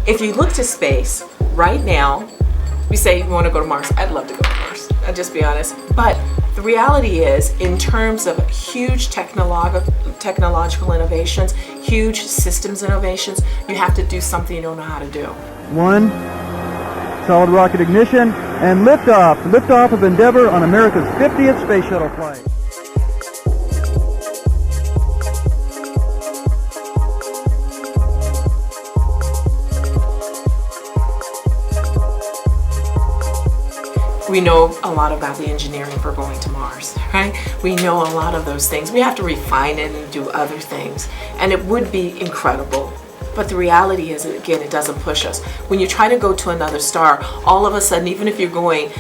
If you look to space right now, we say you want to go to Mars. I'd love to go to Mars, I'll just be honest. But the reality is, in terms of huge technological innovations, huge systems innovations, you have to do something you don't know how to do. 1, solid rocket ignition, and liftoff. Liftoff of Endeavour on America's 50th space shuttle flight. We know a lot about the engineering for going to Mars, right? We know a lot of those things. We have to refine it and do other things. And it would be incredible. But the reality is, again, it doesn't push us. When you try to go to another star, all of a sudden, even if you're going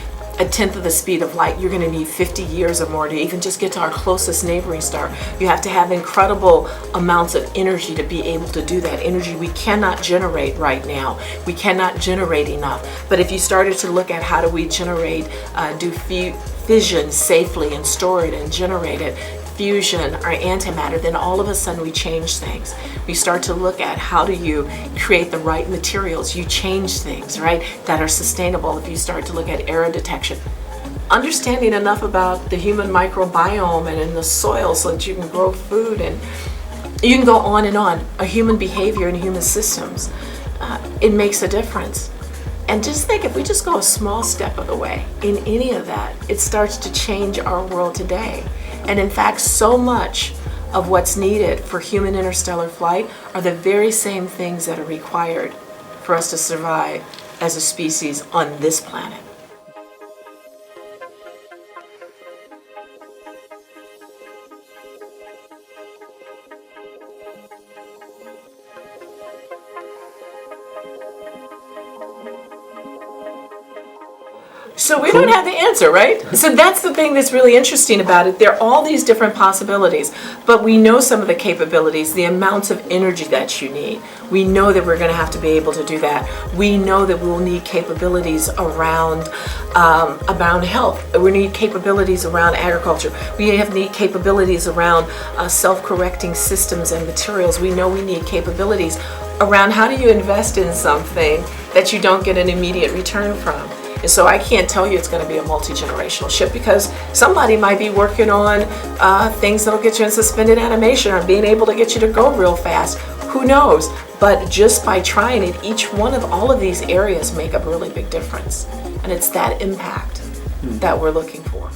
a tenth of the speed of light, you're going to need 50 years or more to even just get to our closest neighboring star. You have to have incredible amounts of energy to be able to do that. Energy we cannot generate right now. We cannot generate enough. But if you started to look at how do we generate, do fission safely and store it and generate it, fusion or antimatter, then all of a sudden we change things. We start to look at how do you create the right materials. You change things, right, that are sustainable. If you start to look at error detection, understanding enough about the human microbiome and in the soil so that you can grow food, and you can go on and on. A human behavior and human systems, it makes a difference. And just think, if we just go a small step of the way in any of that, it starts to change our world today. And in fact, so much of what's needed for human interstellar flight are the very same things that are required for us to survive as a species on this planet. So we don't have the answer, right? So that's the thing that's really interesting about it. There are all these different possibilities, but we know some of the capabilities, the amounts of energy that you need. We know that we're going to have to be able to do that. We know that we'll need capabilities around health. We need capabilities around agriculture. We need capabilities around self-correcting systems and materials. We know we need capabilities around how do you invest in something that you don't get an immediate return from. And so I can't tell you it's going to be a multi-generational shift, because somebody might be working on things that'll get you in suspended animation or being able to get you to go real fast. Who knows? But just by trying it, each one of all of these areas make a really big difference. And it's that impact that we're looking for.